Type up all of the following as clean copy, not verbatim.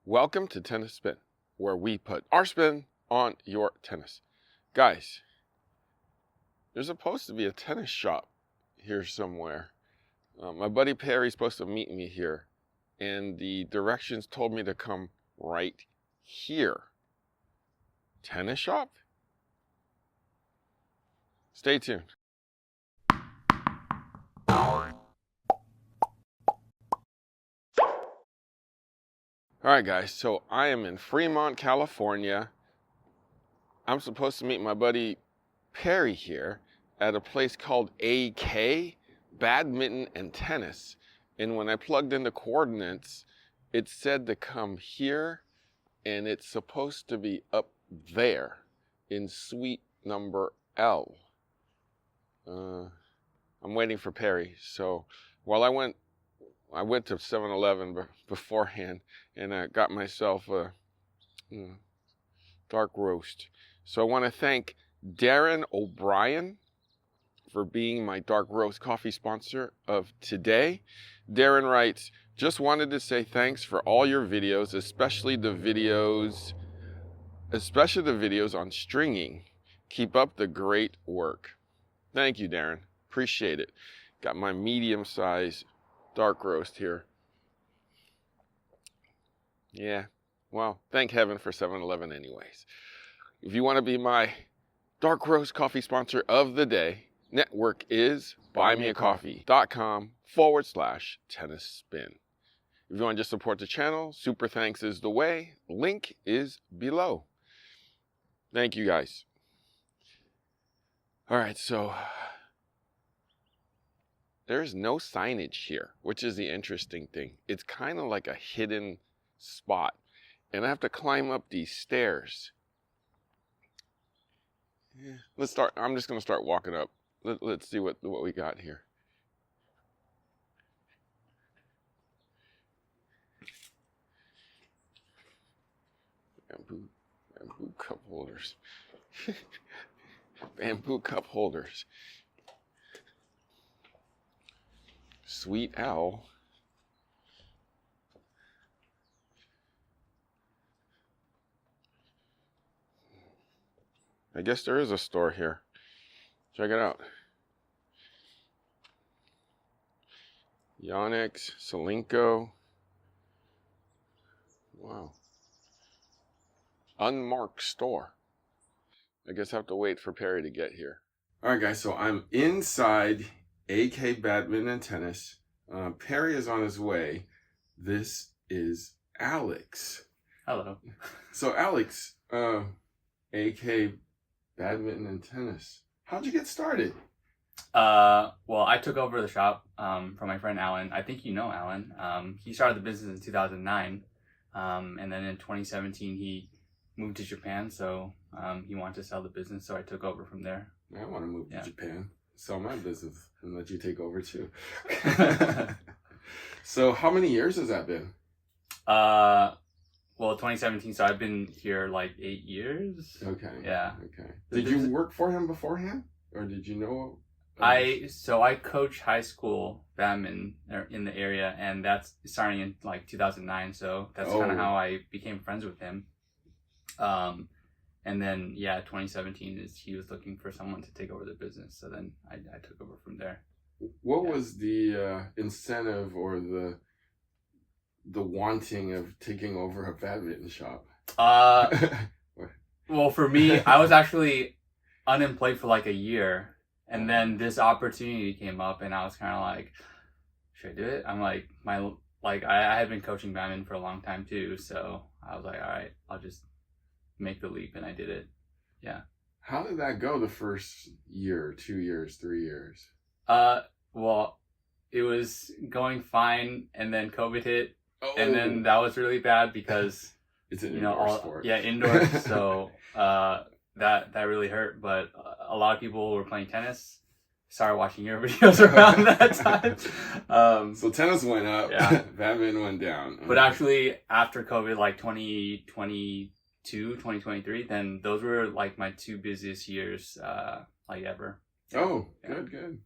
Welcome to Tennis Spin, where we put our spin on your tennis. Guys, there's supposed to be a tennis shop here somewhere. My buddy Perry's supposed to meet me here, and the directions told me to come right here. Tennis shop? Stay tuned. All right, guys, so I am in Fremont, California. I'm supposed to meet my buddy Perry here at a place called AK Badminton and Tennis. And when I plugged in the coordinates, it said to come here, and it's supposed to be up there in suite number L. I'm waiting for Perry. So while I went to 7-Eleven beforehand, and I got myself a dark roast. So I want to thank Darren O'Brien for being my dark roast coffee sponsor of today. Darren writes, just wanted to say thanks for all your videos, especially the videos on stringing. Keep up the great work. Thank you, Darren. Appreciate it. Got my medium-sized dark roast here. Yeah, well, thank heaven for 7-Eleven anyways. If you want to be my dark roast coffee sponsor of the day, network is buymeacoffee.com/tennis spin. If you want to just support the channel, super thanks is the way. Link is below. Thank you, guys. All right, so there's no signage here, which is the interesting thing. It's kind of like a hidden spot, and I have to climb up these stairs. Yeah, let's start. I'm just going to start walking up. Let's see what we got here. Bamboo cup holders. Bamboo cup holders. Sweet Owl. I guess there is a store here. Check it out. Yonex, Selinko. Wow. Unmarked store. I guess I have to wait for Perry to get here. All right, guys, so I'm inside AK Badminton and Tennis. Perry is on his way. This is Alex. Hello. So Alex, AK Badminton and Tennis. How'd you get started? Well, I took over the shop from my friend Alan. I think you know Alan. He started the business in 2009, and then in 2017 he moved to Japan. So he wanted to sell the business, so I took over from there. I want to move to Japan, sell my business, and let you take over too. So how many years has that been? Well, 2017, so I've been here like 8 years. Okay. Yeah. Okay. Did you work for him beforehand? Or did you know? I coach high school badminton in the area, and that's starting in like 2009. So that's kind of how I became friends with him. And then 2017 is he was looking for someone to take over the business. So then I took over from there. What was the incentive or the wanting of taking over a badminton shop? Well, for me, I was actually unemployed for like a year, and then this opportunity came up, and I was kind of like, should I do it? I'm like, I had been coaching badminton for a long time too, so I was like, all right, I'll just make the leap, and I did it. Yeah. How did that go the first year, 2 years, 3 years? Well, it was going fine, and then COVID hit. And then that was really bad because it's an indoor sport. Yeah, indoors. So that really hurt. But a lot of people were playing tennis. Started watching your videos around that time. So tennis went up. Yeah. Badminton went down. But actually, after COVID, like 2022, 2023, then those were like my 2 busiest years, like ever. Oh, good.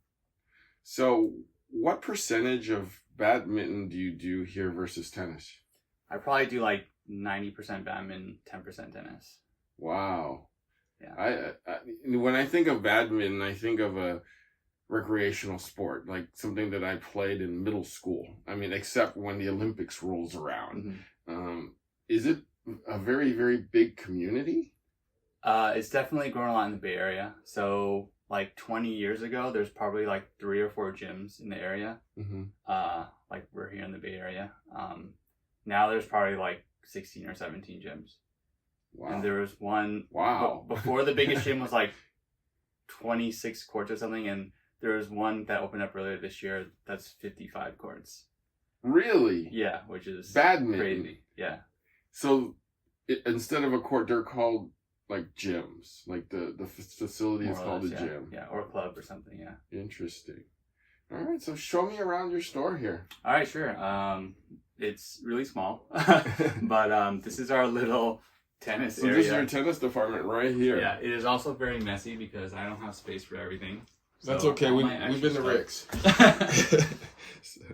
So, what percentage of badminton do you do here versus tennis? I probably do like 90% badminton, 10% tennis. Wow. Yeah. I when I think of badminton, I think of a recreational sport, like something that I played in middle school. I mean, except when the Olympics rolls around. Mm-hmm. Is it a very, very big community? It's definitely grown a lot in the Bay Area. So like 20 years ago, there's probably like 3 or 4 gyms in the area. Mm-hmm. Like we're here in the Bay Area. Now there's probably like 16 or 17 gyms. Wow. And there was one. Wow. Before the biggest gym was like 26 courts or something, and there was one that opened up earlier this year that's 55 courts. Really? Yeah, which is badminton. Crazy. Yeah. So instead of a court, they're called like gyms. Like the facility is called a gym. Yeah, or a club or something. Yeah. Interesting. All right, so show me around your store here. All right, sure. It's really small, but this is our little tennis area. So this is your tennis department right here. Yeah, it is also very messy because I don't have space for everything. That's okay. We've been to Rick's.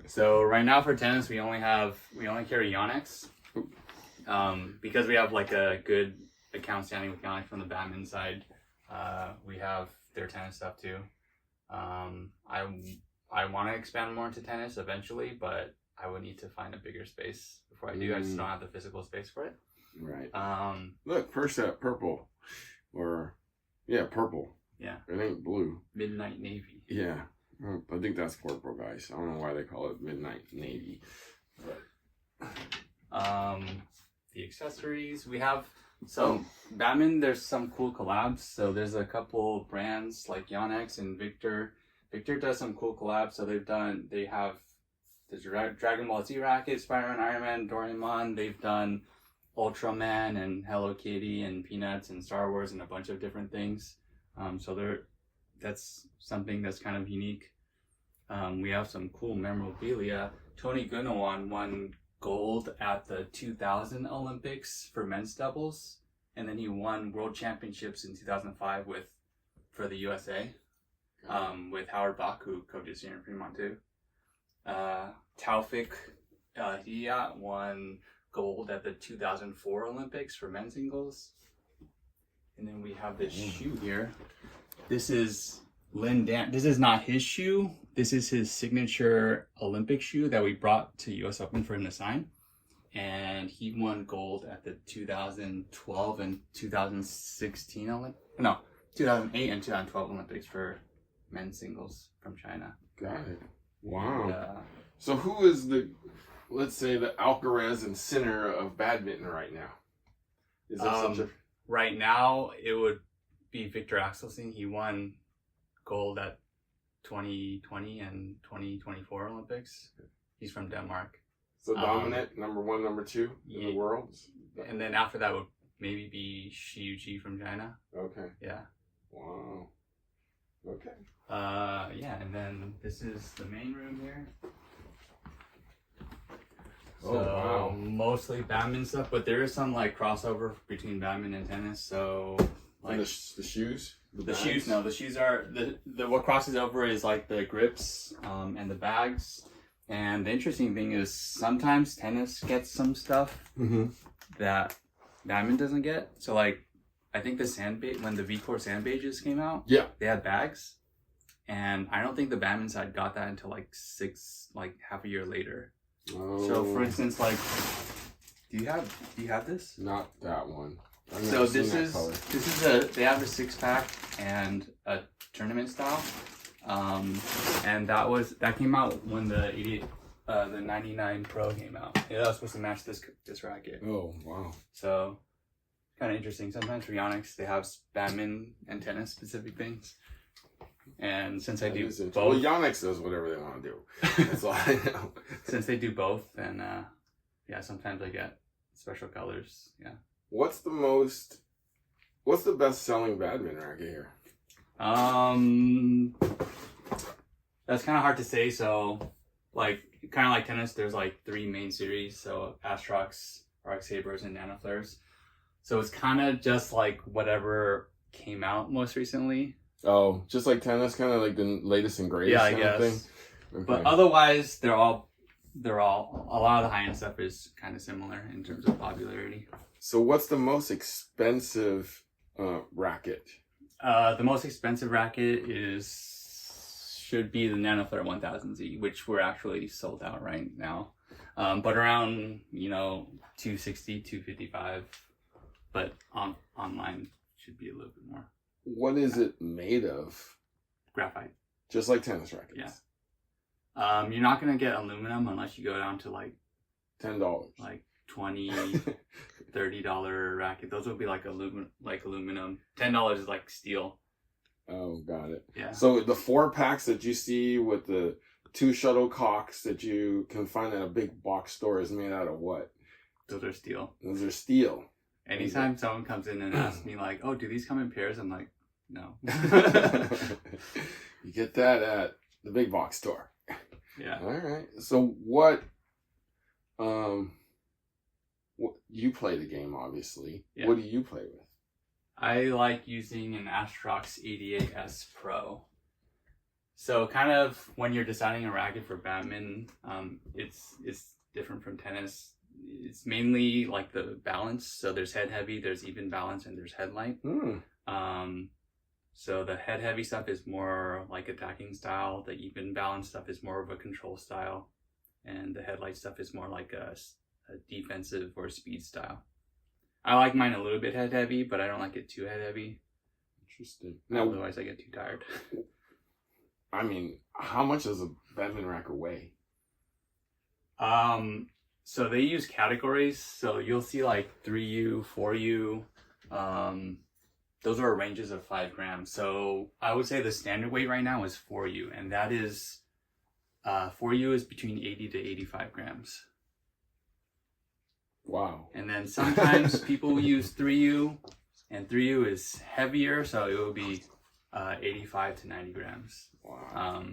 So right now for tennis, we only carry Yonex. Because we have like a good account standing with Yonex from the badminton side. We have their tennis stuff too. I want to expand more into tennis eventually, but I would need to find a bigger space before I do. I just don't have the physical space for it. Right. Look, first set purple, purple. Yeah. It ain't blue. Midnight navy. Yeah. I think that's purple, guys. I don't know why they call it midnight navy. But... the accessories we have. So badminton, there's some cool collabs. So there's a couple brands like Yonex and Victor. Victor does some cool collabs. So they have the Dragon Ball Z rackets, Spider-Man, Iron Man, Doraemon. They've done Ultraman and Hello Kitty and Peanuts and Star Wars and a bunch of different things. So that's something that's kind of unique. We have some cool memorabilia. Tony Gunawan won gold at the 2000 Olympics for men's doubles, and then he won world championships in 2005 for the USA with Howard Bach, who coaches here in Fremont too. Taufik won gold at the 2004 Olympics for men's singles. And then we have this shoe here. This is Lin Dan. This is not his shoe. This is his signature Olympic shoe that we brought to US Open for him to sign. And he won gold at the 2012 and 2008 and 2012 Olympics for men's singles from China. Got it. Wow. And, so who is let's say, the Alcaraz and Sinner of badminton right now? Is there such a... Right now, it would be Victor Axelsen. He won gold at 2020 and 2024 Olympics. He's from Denmark. So dominant, number 1, number 2 in the world? And then after that would maybe be Xiuji from China. Okay. Yeah. Wow. Okay. And then this is the main room here. Oh, wow. Mostly badminton stuff, but there is some like crossover between badminton and tennis. So like and the shoes? The shoes, no, the shoes are the what crosses over is like the grips and the bags. And the interesting thing is sometimes tennis gets some stuff that badminton doesn't get. So like I think when the V-Core sand pages came out, they had bags. And I don't think the badminton side got that until half a year later. Oh. So for instance, like, do you have this? Not that one. So they have a 6-pack and a tournament style, and that came out when the 99 Pro came out. That was supposed to match this racket. Oh wow! So kind of interesting. Sometimes for Yonex they have badminton and tennis specific things. And since I do both... Well, Yonex does whatever they want to do. That's all I know. Since they do both, then, sometimes I get special colors, yeah. What's the best-selling badminton racket here? That's kind of hard to say, so, like, kind of like tennis, there's, like, 3 main series, so Astrox, RX Sabres, and Nano Flares. So it's kind of just, like, whatever came out most recently. Oh, just like tennis, kind of like the latest and greatest. Yeah, I guess. Thing? Okay. But otherwise, they're all they're all, a lot of the high-end stuff is kind of similar in terms of popularity. So what's the most expensive racket? The most expensive racket should be the NanoFlare 1000Z, which we're actually sold out right now. But around, 260, 255, but online should be a little bit more. What is it made of? Graphite. Just like tennis rackets? Yeah. You're not going to get aluminum unless you go down to like $10. Like $20, $30 racket. Those would be like aluminum. $10 is like steel. Oh, got it. Yeah. So the 4-packs that you see with the 2 shuttlecocks that you can find at a big box store is made out of what? Those are steel. Those are steel. Anytime someone comes in and asks me like, "Oh, do these come in pairs?" I'm like, "No." You get that at the big box store. Yeah. All right. So what you play the game, obviously. Yeah. What do you play with? I like using an Astrox 88S Pro. So kind of when you're designing a racket for badminton, it's different from tennis. It's mainly like the balance. So there's head heavy, there's even balance, and there's head light. So the head heavy stuff is more like attacking style. The even balance stuff is more of a control style. And the headlight stuff is more like a defensive or speed style. I like mine a little bit head heavy, but I don't like it too head heavy. Interesting. Now, otherwise I get too tired. I mean, how much does a badminton racket weigh? So they use categories. So you'll see like 3U, 4U. Those are ranges of 5 grams. So I would say the standard weight right now is 4U, and that is 4U is between 80 to 85 grams. Wow. And then sometimes people use 3U, and 3U is heavier, so it will be 85 to 90 grams. Wow.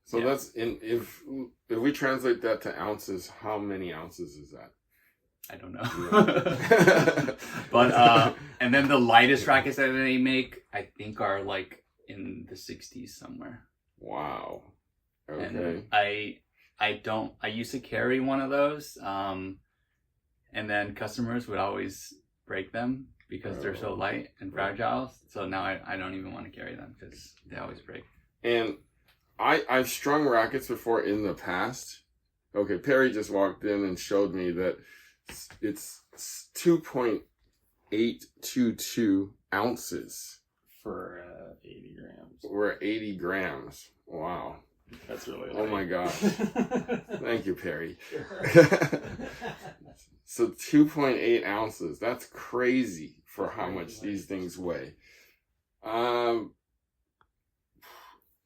So yeah. That's if we translate that to ounces, how many ounces is that? I don't know. But and then the lightest rackets that they make, I think, are like in the 60s somewhere. Wow. Okay. And I used to carry one of those, and then customers would always break them because they're so light and fragile. So now I don't even want to carry them because they always break. And I've strung rackets before in the past. Okay, Perry just walked in and showed me that it's 2.822 ounces for 80 grams. We're at 80 grams. Wow. That's really light. Oh my gosh. Thank you, Perry. Sure. So 2.8 ounces. That's crazy for how much these things weigh.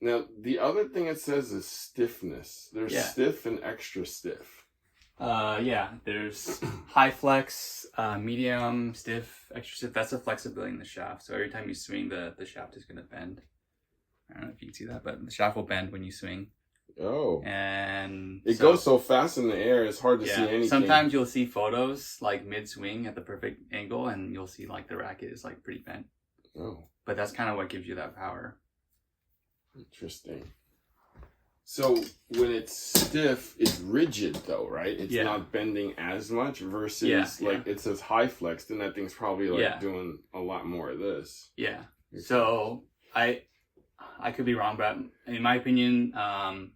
Now, the other thing it says is stiffness. There's stiff and extra stiff. There's high flex, medium, stiff, extra stiff. That's the flexibility in the shaft. So every time you swing, the shaft is going to bend. I don't know if you can see that, but the shaft will bend when you swing. Oh. And it goes so fast in the air, it's hard to see anything. Sometimes you'll see photos like mid-swing at the perfect angle, and you'll see like the racket is like pretty bent. Oh. But that's kind of what gives you that power. Interesting. So when it's stiff, it's rigid though, right? It's not bending as much versus it says high flex, then that thing's probably like doing a lot more of this. Yeah. So I could be wrong, but in my opinion,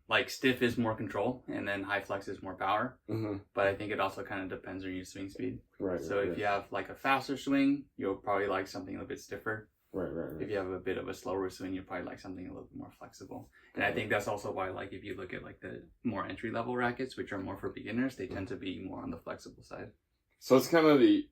like stiff is more control and then high flex is more power. Mm-hmm. But I think it also kind of depends on your swing speed. Right. So if you have like a faster swing, you'll probably like something a little bit stiffer. Right. If you have a bit of a slower swing, you'll probably like something a little bit more flexible. And I think that's also why, like, if you look at like the more entry level rackets, which are more for beginners, they tend to be more on the flexible side. So it's kind of the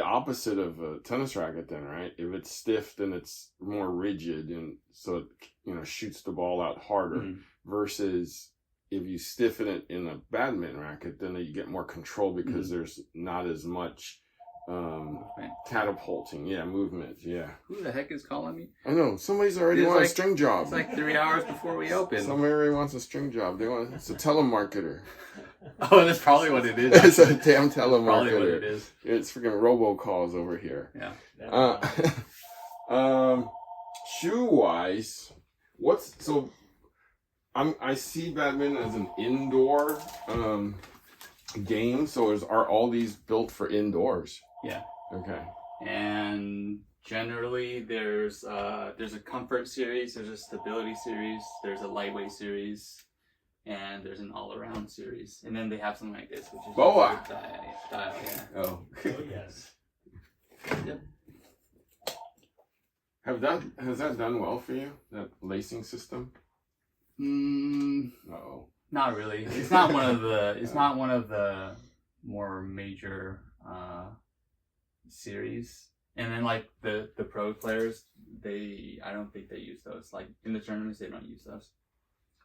opposite of a tennis racket then, right? If it's stiff, then it's more rigid, and so it shoots the ball out harder. Versus if you stiffen it in a badminton racket, then you get more control because there's not as much catapulting, movement, Who the heck is calling me? I know, somebody's already want a string job. It's like 3 hours before we open. Somebody already wants a string job. It's a telemarketer. Oh, that's probably what it is. It's a damn telemarketer. Probably what it is. It's freaking robocalls over here. Yeah. Shoe wise, I see badminton as an indoor game. So are all these built for indoors? Yeah. Okay. And generally, there's a comfort series, there's a stability series, there's a lightweight series, and there's an all-around series. And then they have something like this, which is BOA style. Yeah. Oh. Oh yes. Yep. Has that done well for you? That lacing system? Uh-oh. Not really. It's not one of the. It's not one of the more major series. And then like the pro players, I don't think they use those. Like in the tournaments, they don't use those.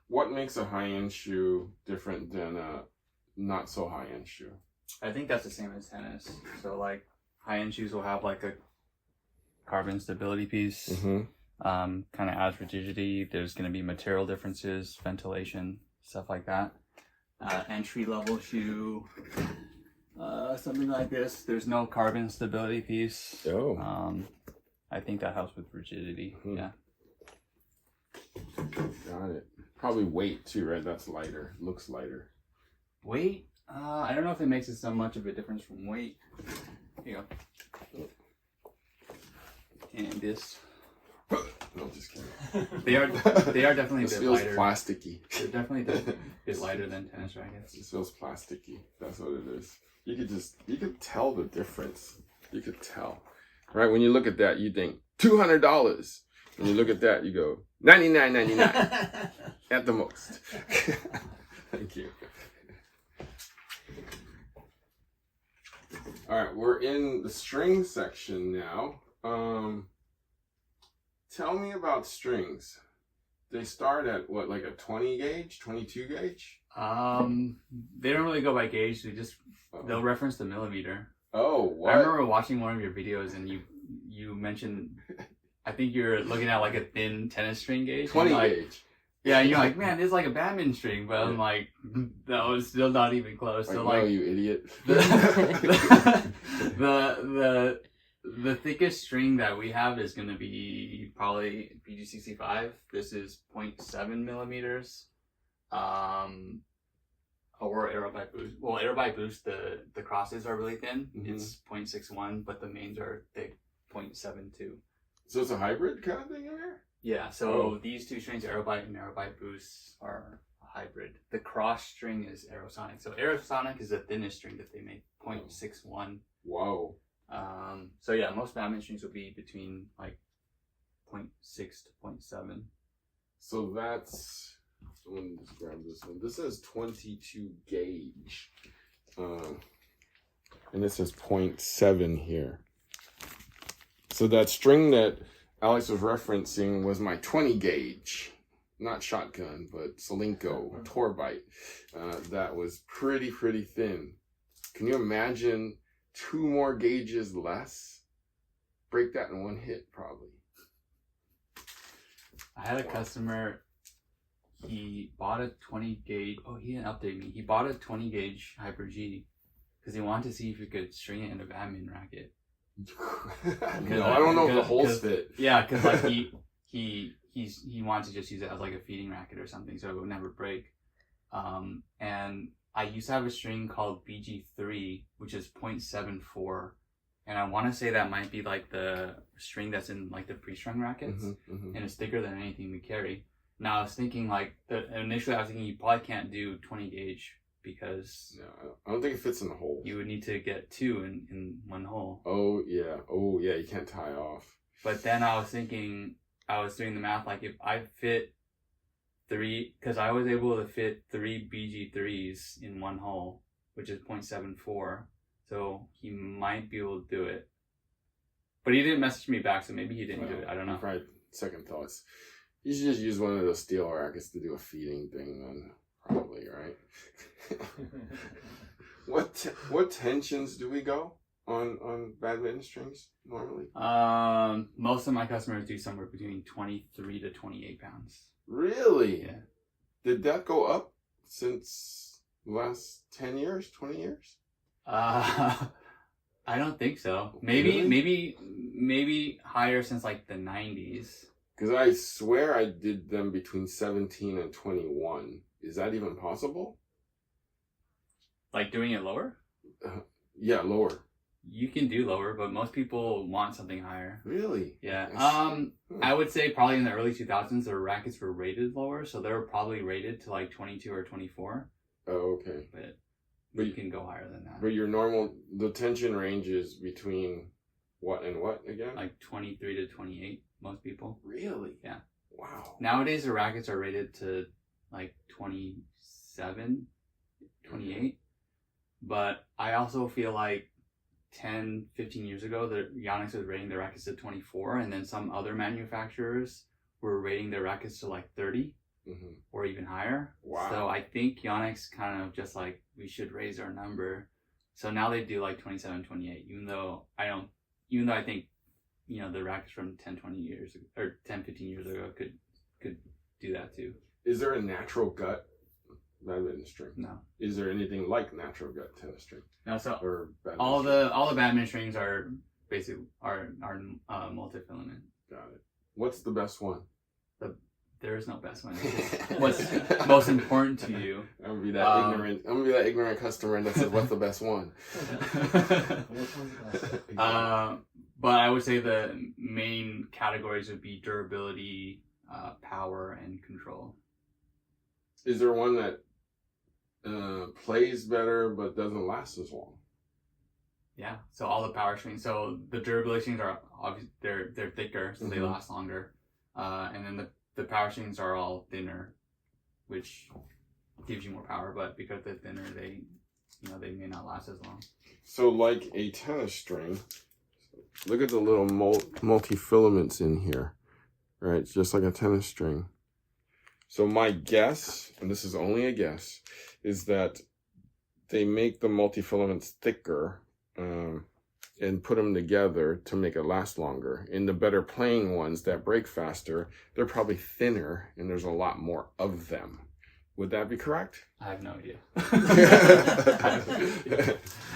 What makes a high-end shoe different than a not so high-end shoe? I think that's the same as tennis. So like high-end shoes will have like a carbon stability piece. Mm-hmm. Kind of adds rigidity. There's going to be material differences, ventilation, stuff like that. Entry level shoe, something like this. There's no carbon stability piece. Oh. I think that helps with rigidity. Hmm. Yeah. Got it. Probably weight too, right? That's lighter. Looks lighter. Weight? I don't know if it makes it so much of a difference from weight. Here you go. And this. No, just kidding. They are definitely a This bit feels lighter. plasticky. They're definitely a bit lighter than tennis rackets. This feels plasticky. That's what it is. You could tell the difference. You could tell. Right? When you look at that, you think $200. When you look at that, you go $99.99 at the most. Thank you. All right, we're in the string section now. Tell me about strings. They start at what, like a 20 gauge, 22 gauge? They don't really go by gauge. They'll reference the millimeter. Oh, what? I remember watching one of your videos and you mentioned, I think you're looking at like a thin tennis string gauge. 20 like, gauge. Yeah, and you're like, man, it's like a badminton string, but I'm like, no, it's still not even close. So no, you idiot. The thickest string that we have is going to be probably PG65. This is 0.7 millimeters. Or Aerobite Boost. Well, Aerobite Boost, the crosses are really thin. Mm-hmm. It's 0.61, but the mains are thick, 0.72. So it's a hybrid kind of thing in there? Yeah, so these two strings, Aerobite and Aerobite Boost, are a hybrid. The cross string is Aerosonic. So Aerosonic is the thinnest string that they make, 0.61. Whoa. So yeah, most badminton strings will be between like 0.6 to 0.7. So that's, let me just grab this one. This says 22 gauge. And it says 0.7 here. So that string that Alex was referencing was my 20 gauge. Not shotgun, but Solinko, Torbite. That was pretty thin. Can you imagine 2 more gauges less? Break that in one hit, probably. I had a customer, he bought a 20 gauge, he didn't update me. He bought a 20 gauge Hyper G because he wanted to see if he could string it in a badminton racket. No, I don't know if the holes fit. Yeah, because like he wanted to just use it as like a feeding racket or something so it would never break. And I used to have a string called BG3, which is 0.74. And I want to say that might be like the string that's in like the pre-strung rackets. And it's thicker than anything we carry. Now I was thinking like, initially I was thinking you probably can't do 20 gauge because no, I don't think it fits in the hole. you would need to get 2 in one hole. Oh yeah, you can't tie off. But then I was thinking, I was doing the math, like if I fit 3, because I was able to fit 3 BG3s in one hole, which is 0.74. So he might be able to do it. But he didn't message me back, so maybe he didn't do it. I don't know. Right. Second thoughts. You should just use one of those steel rackets to do a feeding thing then. Probably, right? What tensions do we go on badminton strings normally? Most of my customers do somewhere between 23 to 28 pounds. Really? Yeah. Did that go up since the last 10 years, 20 years? I don't think so. Really? Maybe higher since like the 90s. Because I swear I did them between 17 and 21. Is that even possible? Like doing it lower? Yeah, lower. You can do lower, but most people want something higher. Really? Yeah. I I would say probably in the early 2000s, the rackets were rated lower, so they were probably rated to like 22 or 24. Oh, okay. But you can go higher than that. But your normal, the tension range is between what and what again? Like 23 to 28, most people. Really? Yeah. Wow. Nowadays, the rackets are rated to like 27, 28. But I also feel like 10, 15 years ago, the Yonex was rating their rackets to 24, and then some other manufacturers were rating their rackets to like 30 or even higher. Wow. So I think Yonex kind of just like, we should raise our number. So now they do like 27, 28, even though I think, you know, the rackets from 10, 20 years or 10, 15 years ago could do that too. Is there a natural gut badminton string? No. Is there anything like natural gut tennis string? No, so Or all the badminton strings are basically are multi-filament. Got it. What's the best one? There is no best one. What's most important to you? I'm gonna be that ignorant customer that says, "What's the best one?" But I would say the main categories would be durability, power, and control. Is there one that plays better but doesn't last as long? Yeah. So all the power strings. So the durability strings are obviously they're thicker, so they last longer. And then the power strings are all thinner, which gives you more power. But because they're thinner, they may not last as long. So like a tennis string, look at the little multi-filaments in here, right? It's just like a tennis string. So my guess, and this is only a guess, is that they make the multi-filaments thicker and put them together to make it last longer. In the better playing ones that break faster, they're probably thinner and there's a lot more of them. Would that be correct? I have no idea.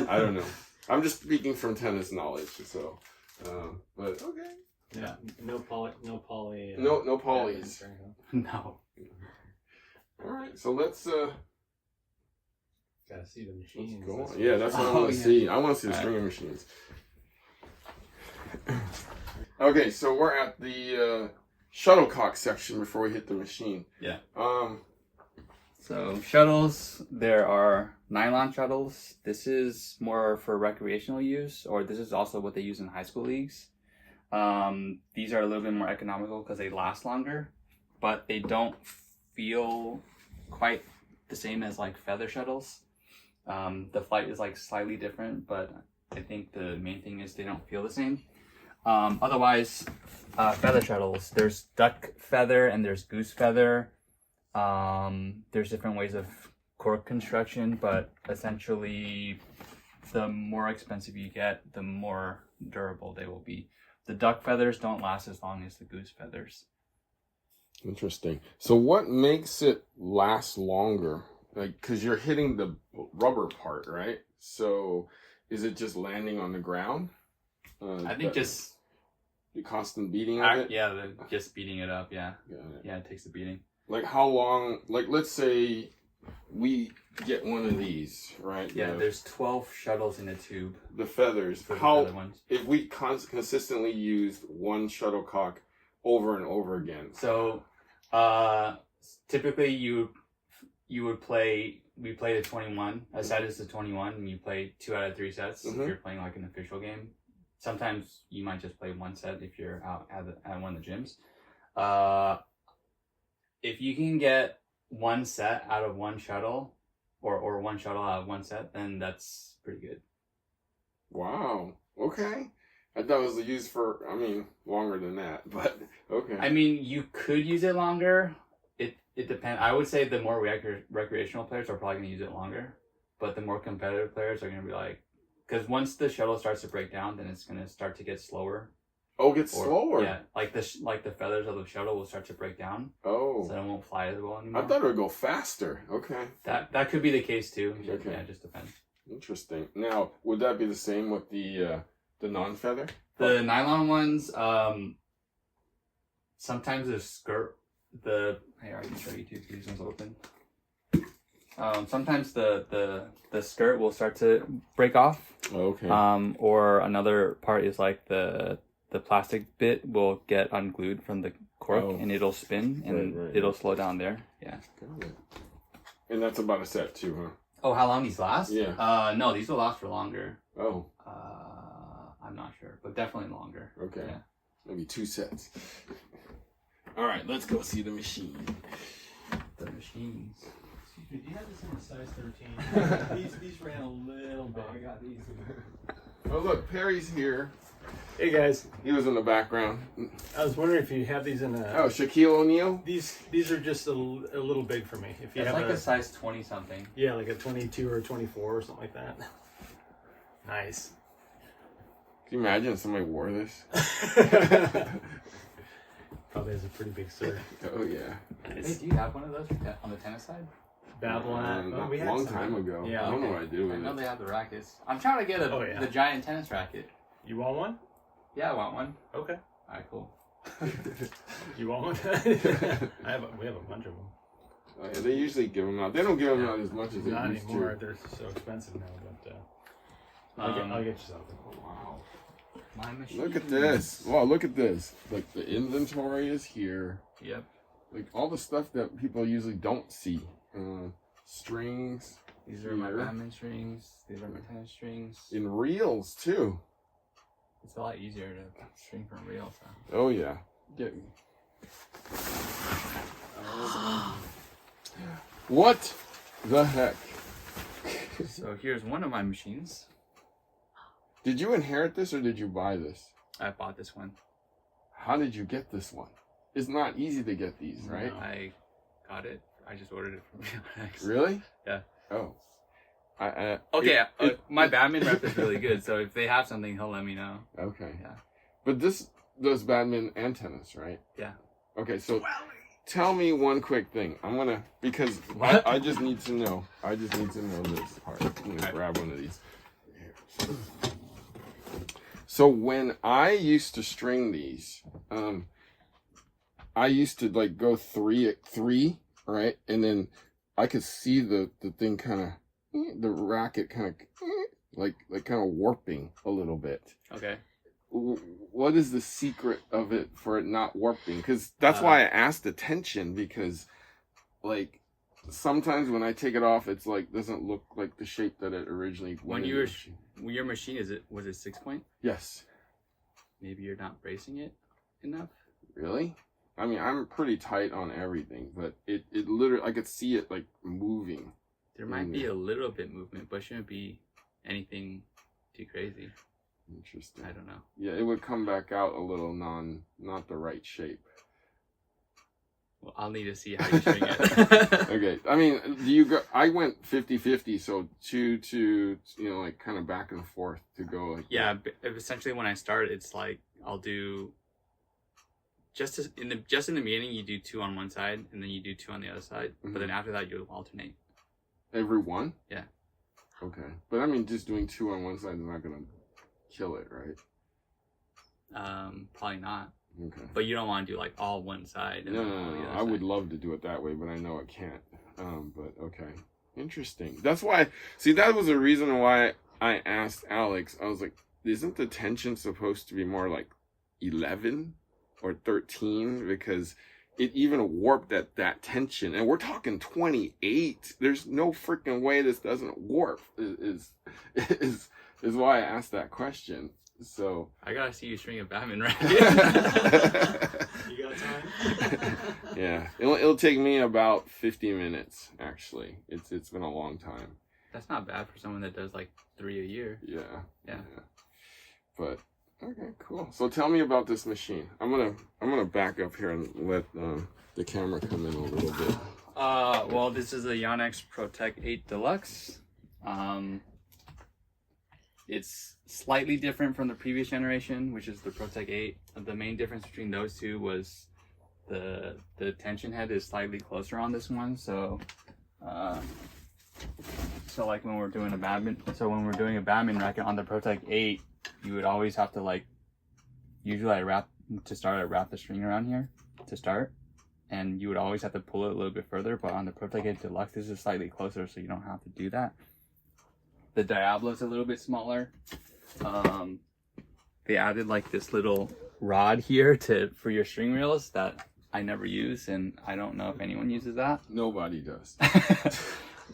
I don't know. I'm just speaking from tennis knowledge, so. But okay. Yeah. No poly. No polys. No. All right, so let's Gotta see the machines. go on. Yeah, that's what I want to see. I want to see the stringer machines. Okay, so we're at the shuttlecock section before we hit the machine. Yeah. So shuttles, there are nylon shuttles. This is more for recreational use, or this is also what they use in high school leagues. These are a little bit more economical because they last longer, but they don't feel quite the same as like feather shuttles. The flight is like slightly different, but I think the main thing is they don't feel the same. Otherwise, feather shuttles, there's duck feather and there's goose feather. There's different ways of cork construction, but essentially the more expensive you get, the more durable they will be. The duck feathers don't last as long as the goose feathers. interesting. So what makes it last longer? Like, because you're hitting the rubber part, right? So is it just landing on the ground? I think just the constant beating of it? Yeah, just beating it up, yeah. Got it. Yeah, it takes a beating. Like how long, like let's say we get one of these, right? Yeah, there's 12 shuttles in a tube. The feathers. For the How, feather ones. if we consistently used one shuttlecock over and over again? So, typically we play the 21. A set is the 21, and you play 2 out of 3 sets if you're playing like an official game. Sometimes you might just play one set if you're out at one of the gyms. If you can get one set out of one shuttle, or one shuttle out of one set, then that's pretty good. Wow. Okay. I thought it was used for, longer than that, but okay. I mean, you could use it longer. It depends. I would say the more recreational players are probably going to use it longer, but the more competitive players are going to be like, because once the shuttle starts to break down, then it's going to start to get slower. Oh, it gets slower? Yeah, like the feathers of the shuttle will start to break down. Oh. So it won't fly as well anymore. I thought it would go faster. Okay. That could be the case too. Okay. Yeah, it just depends. Interesting. Now, would that be the same with the non-feather? The nylon ones, sometimes the skirt, here, I can show you too, because these one's open. Sometimes the skirt will start to break off. Okay. Or another part is like the plastic bit will get unglued from the cork and it'll spin and it'll slow down there. Yeah. Got it. And that's about a set too, huh? Oh, how long these last? Yeah. No, these will last for longer. Oh. I'm not sure, but definitely longer. Okay. Yeah. Maybe 2 sets. All right, let's go see the machine. The machines. Excuse me, do you have this in a size 13? these ran a little big. I got these. Oh, look, Perry's here. Hey guys, He was in the background. I was wondering if you have these in a. Oh, Shaquille O'Neal? These are just a little big for me. If you It's have like a size 20 something. Yeah, like a 22 or a 24 or something like that. Nice. Can you imagine if somebody wore this? Probably has a pretty big skirt. Oh, yeah. Hey, do you have one of those on the tennis side? Babylon. A we had long some. time ago. Yeah, I don't know what I did I with know it. they have the rackets. I'm trying to get the giant tennis racket. You want one? Yeah, I want one. Okay. Alright, cool. You want one? We have a bunch of them. Oh, yeah, they usually give them out. They don't give them out as much as they Not used anymore. to. They're so expensive now, but I'll get you something. Wow. My machine. Look at this. Wow, look at this. Like, the inventory is here. Yep. Like, all the stuff that people usually don't see. Strings. These are my here. badminton strings. These are my tennis strings. In reels, too. It's a lot easier to string from reels. So. Oh, yeah. Get me. What the heck? So here's one of my machines. Did you inherit this or did you buy this? I bought this one. How did you get this one? It's not easy to get these, right? I got it. I just ordered it from Alex. Really? Yeah. Oh. Okay, my badminton rep is really good, so if they have something, he'll let me know. Okay. Yeah. But this does badminton and tennis, right? Yeah. Okay, so tell me one quick thing. Because I just need to know. I just need to know this part. I'm gonna grab one of these. So when I used to string these, I used to like go 3 at 3, right? And then I could see the thing kind of, the racket kind of like kind of warping a little bit. Okay. What is the secret of it for it not warping? Because that's why I asked the tension, because like sometimes when I take it off, it's like doesn't look like the shape that it originally. When your machine was it 6-point? Yes. Maybe you're not bracing it enough. Really? I mean, I'm pretty tight on everything, but it literally, I could see it like moving. There might be a little bit movement, but shouldn't be anything too crazy. Interesting. I don't know. Yeah, it would come back out a little not the right shape. Well, I'll need to see how you string it. Okay. I mean, I went 50-50, so 2 to, like kind of back and forth to go like. Yeah, but essentially when I start, it's like I'll do in the beginning you do 2 on one side and then you do 2 on the other side, but then after that you'll alternate. Every one? Yeah. Okay. But I mean, just doing 2 on one side is not gonna kill it, right? Probably not. Okay. But you don't want to do like all one side. And No. then all the other I would side. love to do it that way, but I know it can't. But okay. Interesting. That's why, see, that was the reason why I asked Alex. I was like, isn't the tension supposed to be more like 11 or 13? Because it even warped at that tension. And we're talking 28. There's no freaking way this doesn't warp, is why I asked that question. So I gotta see you string a badminton You racket. got time? yeah, it'll take me about 50 minutes. Actually, it's been a long time. That's not bad for someone that does like 3 a year. Yeah. But okay, cool. So tell me about this machine. I'm gonna back up here and let the camera come in a little bit. Well, this is a Yonex Protect 8 Deluxe. It's slightly different from the previous generation, which is the Protect 8. The main difference between those two was the tension head is slightly closer on this one. So like when we're doing a badminton racket on the Protect 8, you would always have to usually I wrap the string around here. to start, and you would always have to pull it a little bit further. But on the Protect Deluxe, this is slightly closer, so you don't have to do that. The Diablo's a little bit smaller. They added like this little rod here for your string reels that I never use, and I don't know if anyone uses that. Nobody does.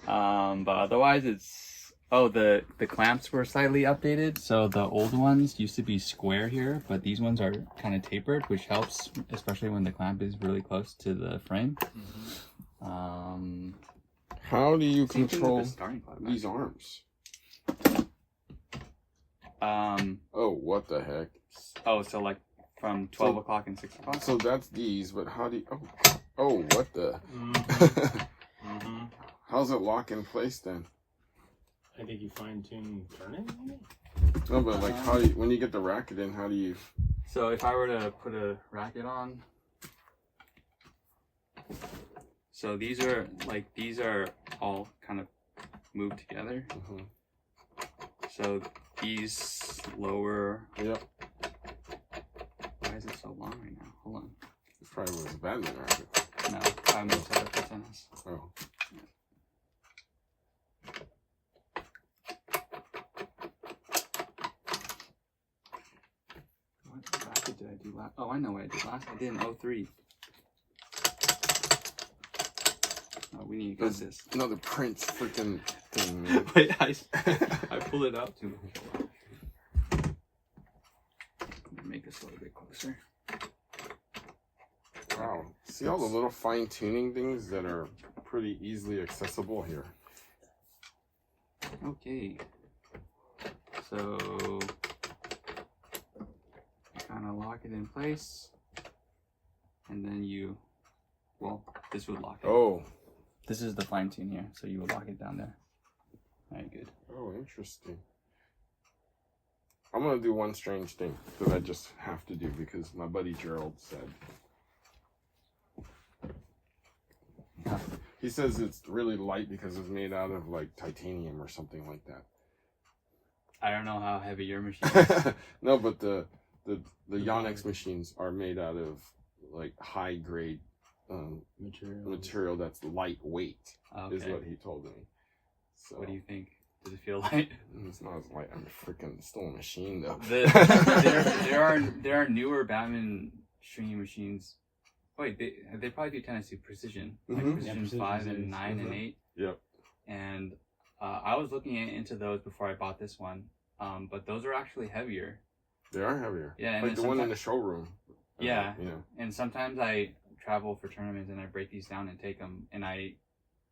But otherwise it's, oh, the clamps were slightly updated. So the old ones used to be square here, but these ones are kind of tapered, which helps, especially when the clamp is really close to the frame. How do you Same thing with control the starting clamp, these arms? Oh, what the heck? so like from 12 o'clock and 6 o'clock. So that's these, but how do you... Oh, what the... How's it lock in place then? I think you fine tune turning. No, but like how do you, when you get the racket in, how do you... So if I were to put a racket on, so these are all kind of moved together. So these lower. Yep. Why is it so long right now? Hold on. It probably was a badminton racket. No, I'm gonna set up for tennis. Oh. What racket did I do last? Oh, I know what I did last. I did an 03. Oh, we need to get this. Another Prince freaking thing, man. Wait, I pulled it out too much. Make this a little bit closer. Wow. See all the little fine tuning things that are pretty easily accessible here. Okay. So kind of lock it in place, and then this would lock it. Oh. This is the fine tune here, so you would lock it down there. Very good. Oh, interesting. I'm gonna do one strange thing that I just have to do because my buddy Gerald said. He says it's really light because it's made out of like titanium or something like that. I don't know how heavy your machine is. No, but the Yonex machines are made out of like high grade material that's lightweight. Okay. Is what he told me. So what do you think? Does it feel light? It's not as light. I'm freaking still a machine though. There are newer Badminton stringing machines. Wait, they probably do tennis to precision, like precision 5 and 9 and 8. Yep. And I was looking into those before I bought this one, but those are actually heavier. They are heavier. Yeah, and like the one in the showroom. Yeah. You know. And sometimes I travel for tournaments and I break these down and take them, and I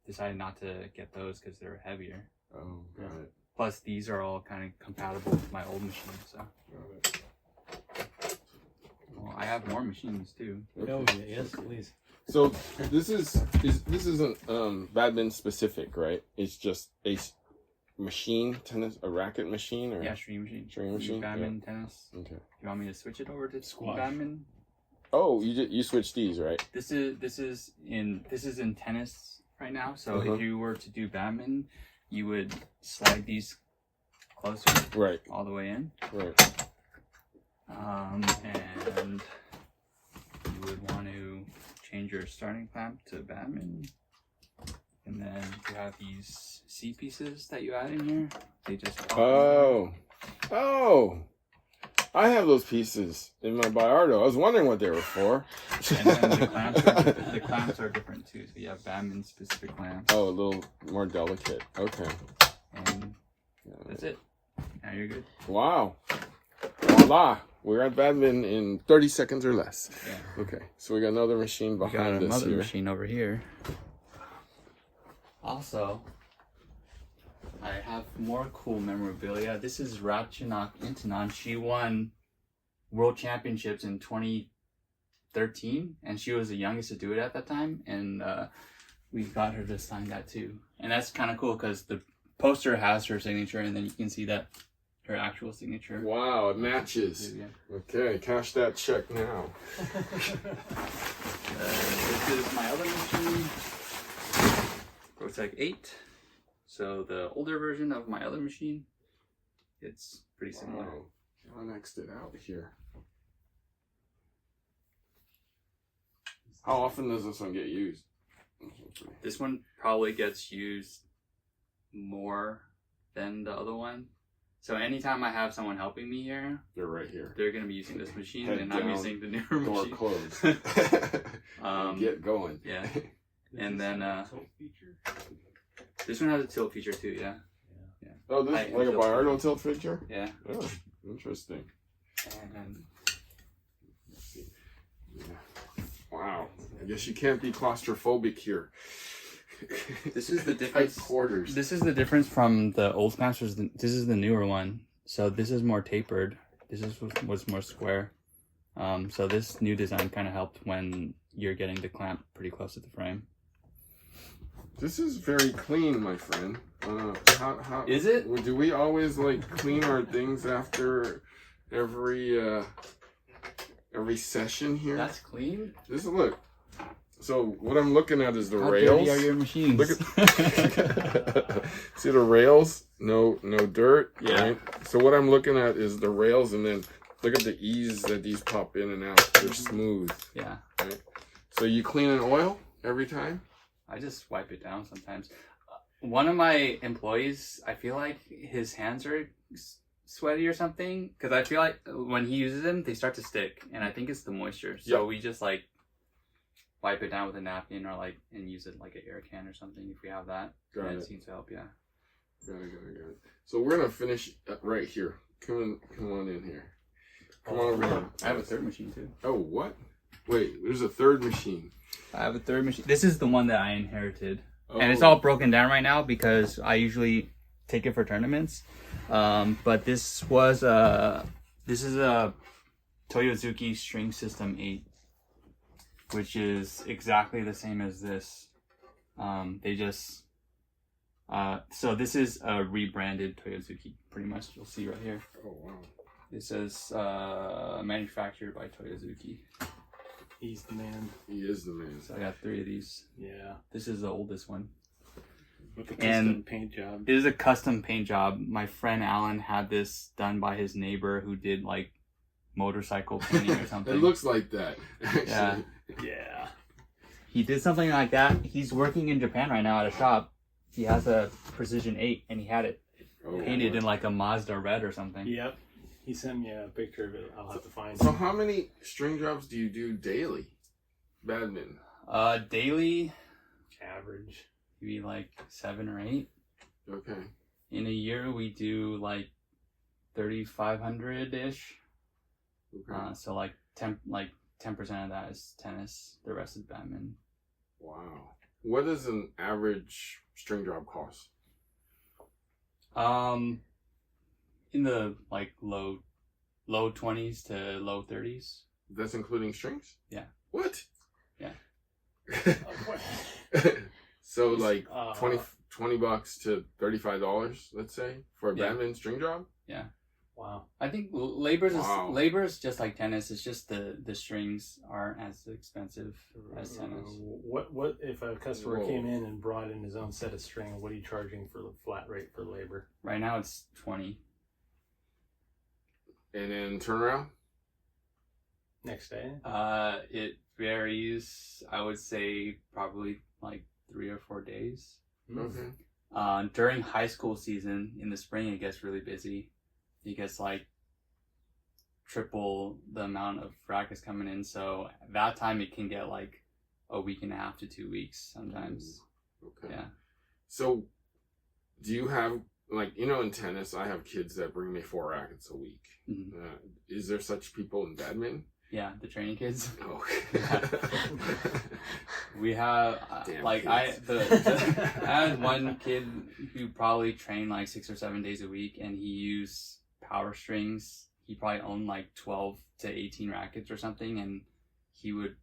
decided not to get those because they're heavier. Oh, got it. Plus, these are all kind of compatible with my old machine, so. Got it. Well, I have more machines too. Oh, yes, please. So this isn't badminton specific, right? It's just a machine, a racket machine, or string machine. String machine. Badminton, tennis. Okay. You want me to switch it over to Squash. badminton? Oh, you switched these, right? This is in tennis right now. So if you were to do badminton, you would slide these closer, Right. all the way in. Right. And you would want to change your starting clamp to badminton. And then you have these C pieces that you add in here. They just pop in. Oh, I have those pieces in my Bayardo. I was wondering what they were for. And then the clamps are different too. So you have badminton specific clamps. Oh, a little more delicate. Okay. And that's it. Now you're good. Wow. Voila. We're at badminton in 30 seconds or less. Yeah. Okay. So we got another machine behind us another here. machine over here. Also, I have more cool memorabilia. This is Ratchanok Intanon. She won World Championships in 2013, and she was the youngest to do it at that time. And we got her to sign that too. And that's kind of cool because the poster has her signature, and then you can see that her actual signature. Wow, it matches. Yeah. Okay, cash that check now. This is my other machine. Protect 8. So the older version of my other machine, it's pretty similar. Wow. I nexted it out here. How often does this one get used? This one probably gets used more than the other one. So anytime I have someone helping me here, They're right here. they're going to be using this machine, Head and down, I'm using the newer Door machine. closed. Get going. Yeah. Does And this then, have a tilt feature? This one has a tilt feature too, yeah. Oh, this I- like a Bayardo tilt feature? Yeah. Oh, interesting. And Let's see. Yeah. Wow. I guess you can't be claustrophobic here. this is the Tight difference. quarters. This is the difference from the old Masters. This is the newer one. So this is more tapered. This is was more square. So this new design kind of helped when you're getting the clamp pretty close to the frame. This is very clean, my friend. How Is it? Do we always like clean our things after every session here? That's clean. This is look. So what I'm looking at is the How rails. dirty are your machines? Look See the rails? No dirt. Yeah. Right? So what I'm looking at is the rails, and then look at the ease that these pop in and out. They're smooth. Yeah. Right? So you clean an oil every time? I just wipe it down sometimes. One of my employees, I feel like his hands are sweaty or something, because I feel like when he uses them, they start to stick, and I think it's the moisture. So we just like wipe it down with a napkin or like and use it like an air can or something if we have that. Got and it. it seems to help. Yeah. Got it. So we're gonna finish right here. Come on in here. Come on over here. I have a third machine too. Oh, what? Wait, there's a third machine. I have a third machine. This is the one that I inherited. Oh. And it's all broken down right now because I usually take it for tournaments. But this is a Toyozuki String System 8, which is exactly the same as this. So this is a rebranded Toyozuki, pretty much. You'll see right here. Oh wow. This is manufactured by Toyozuki. He's the man. He is the man. So I got 3 of these. Yeah. This is the oldest one. With the And custom paint job. It is a custom paint job. My friend Alan had this done by his neighbor who did like motorcycle painting or something. It looks like that. Actually. Yeah. Yeah. He did something like that. He's working in Japan right now at a shop. He has a Precision 8 and he had it Oh, painted in like a Mazda red or something. Yep. He sent me a picture of it. I'll have to find So it. how many string drops do you do daily? Badminton. Daily, Average. maybe like 7 or 8. Okay. In a year, we do like 3,500 ish. Okay. So like 10% of that is tennis. The rest is badminton. Wow. What does an average string drop cost? In the like low 20s to low 30s. That's including strings? Yeah. What? Yeah. So like Uh, 20 bucks to $35, let's say, for a Yeah. badminton string job? Wow. I think labor's Wow. labor's just like tennis. It's just the strings aren't as expensive as tennis. What if a customer Whoa. came in and brought in his own set of string? What are you charging for the flat rate for labor? Right now it's 20. And then turnaround? Next day? It varies. I would say probably like 3 or 4 days. Okay. During high school season in the spring, it gets really busy. It gets like triple the amount of rackets coming in. So that time it can get like a week and a half to 2 weeks sometimes. Okay. Yeah. So, do you have, like, in tennis, I have kids that bring me 4 rackets a week. Mhm. Is there such people in badminton? Yeah, the training kids. Oh. We have Damn like kids. I had one kid who probably trained like 6 or 7 days a week, and he used power strings. He probably owned like 12 to 18 rackets or something, and he would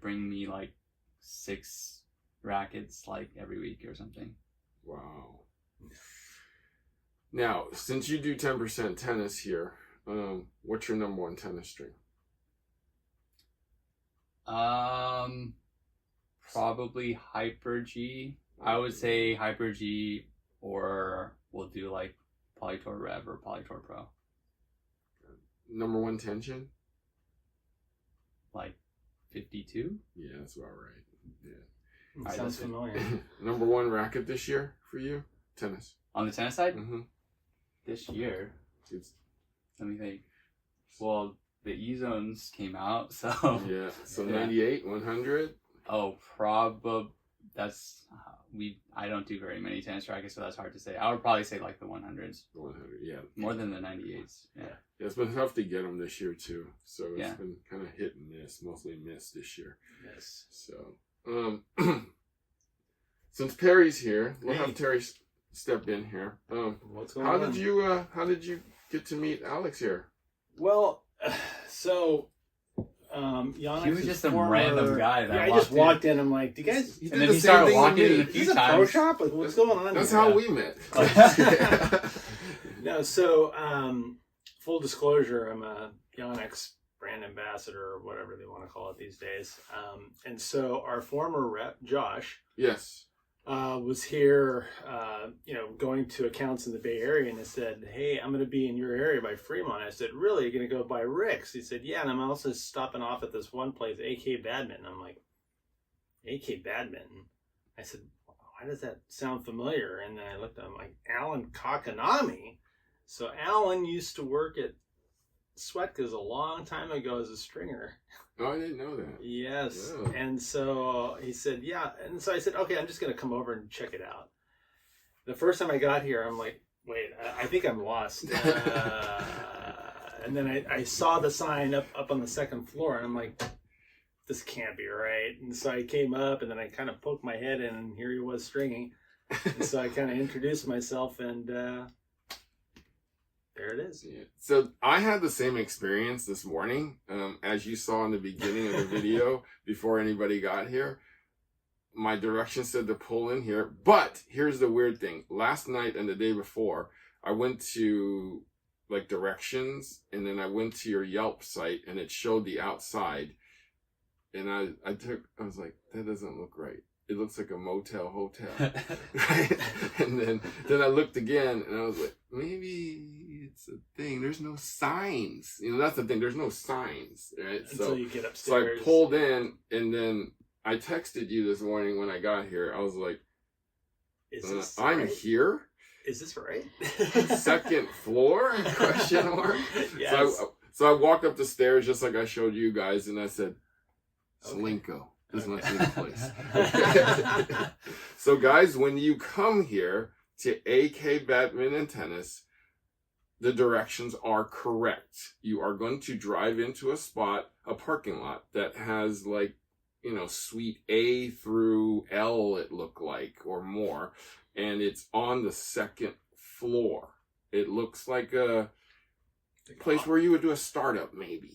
bring me like 6 rackets like every week or something. Wow. Now, since you do 10% tennis here, what's your number 1 tennis string? Probably Hyper G. I would say Hyper G, or we'll do like Polytour Rev or Polytour Pro. Number 1 tension? Like 52. Yeah, that's about right. Yeah. It sounds familiar. Number one racket this year for you? Tennis. On the tennis side, Mm-hmm. this year, It's, let me think. Well, the E-Zones came out, so yeah. So Yeah. 98, 100. oh, probably that's I don't do very many tennis rackets, so that's hard to say. I would probably say like the 100s, 100. Yeah. more than the 98s. Yeah. Yeah, it's been tough to get them this year too. So it's Yeah. been kind of hit and miss, mostly miss this year. Yes. So, since Perry's here, we'll Hey. have Terry step in here. What's going How on? did you get to meet Alex here? Well, so Yannick's He was just some former- random guy that yeah, I walked just walked in. I'm like, do you guys? He did And then the he same started thing with walking me. in a Is few this a pro times. shop? Like, what's going on? That's here? how we met. No, so full disclosure, I'm a Yannick's brand ambassador or whatever they want to call it these days. And so our former rep, Josh, Yes. was here, going to accounts in the Bay Area, and I said, "Hey, I'm going to be in your area by Fremont." I said, "Really? You're going to go by Rick's?" He said, "Yeah, and I'm also stopping off at this one place, AK Badminton." I'm like, "AK Badminton?" I said, "Why does that sound familiar?" And then I looked at him like, "Alan Kakanami." So Alan used to work at Sweatka's a long time ago as a stringer. Oh, I didn't know that. Yes. Yeah. And so he said, yeah. And so I said, okay, I'm just going to come over and check it out. The first time I got here, I'm like, wait, I think I'm lost. And then I saw the sign up on the second floor, and I'm like, this can't be right. And so I came up, and then I kind of poked my head in, and here he was stringing. And so I kind of introduced myself, and there it is. Yeah. So I had the same experience this morning, as you saw in the beginning of the video before anybody got here. My directions said to pull in here, but here's the weird thing. Last night and the day before, I went to like directions, and then I went to your Yelp site, and it showed the outside, and I was like, that doesn't look right. It looks like a motel hotel. Right? And then I looked again, and I was like, maybe it's a thing. There's no signs. That's the thing. There's no signs, right? Until you get So I upstairs. pulled in, and then I texted you this morning when I got here. I was like, Is this I'm right? here? Is this right? Second floor? Question mark. Yes. So I walked up the stairs just like I showed you guys, and I said, Okay. Slinko. This must be the place. So guys, when you come here to AK Badminton and Tennis, the directions are correct. You are going to drive into a parking lot that has like, suite A through L, it looked like, or more. And it's on the second floor. It looks like a place where you would do a startup, maybe.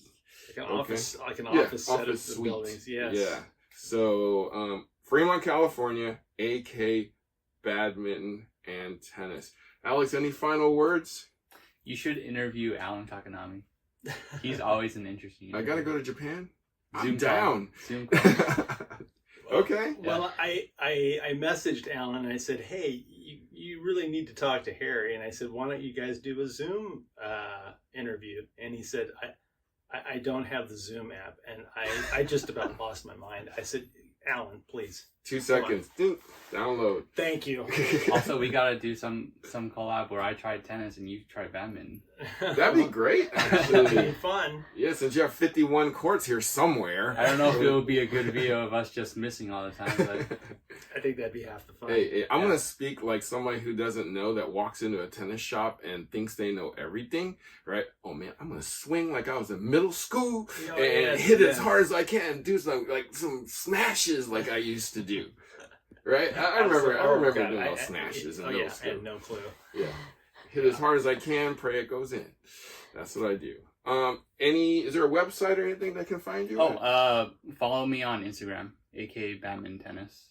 Like an office, office set of the suite. buildings. Yes. Yeah. So, Fremont, California, AK Badminton and Tennis. Alex, any final words? You should interview Alan Kakanami. He's always an interesting. I gotta go to Japan. I'm Zoom down. Zoom call. Okay. Well, I messaged Alan and I said, hey, you really need to talk to Harry. And I said, why don't you guys do a Zoom interview? And he said, I don't have the Zoom app. And I just about lost my mind. I said, Alan, please. 2 seconds. Ding. Download. Thank you. Also, we gotta do some collab where I tried tennis and you tried badminton. That'd be great, That'd be actually. fun. Yeah, since you have 51 courts here somewhere. I don't know if it would be a good video of us just missing all the time, but I think that'd be half the fun. Hey, I'm Yeah. gonna speak like somebody who doesn't know, that walks into a tennis shop and thinks they know everything, right? Oh man, I'm gonna swing like I was in middle school Oh, and yes, hit yes. as hard as I can, do some smashes like I used to do, right? I remember God, doing those smashes in middle I school. had no clue. Yeah, hit as hard as I can, pray it goes in. That's what I do. Is there a website or anything that can find you? at? follow me on Instagram, AK Badminton Tennis.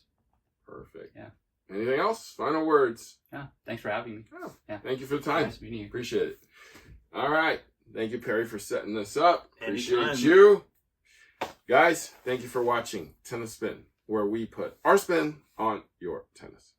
Perfect. Yeah. Anything else? Final words. Yeah, thanks for having me. Oh, Yeah. Thank you for the time. Nice meeting you. Appreciate it. All right. Thank you, Perry, for setting this up. Appreciate Anytime. you. Guys, thank you for watching Tennis Spin, where we put our spin on your tennis.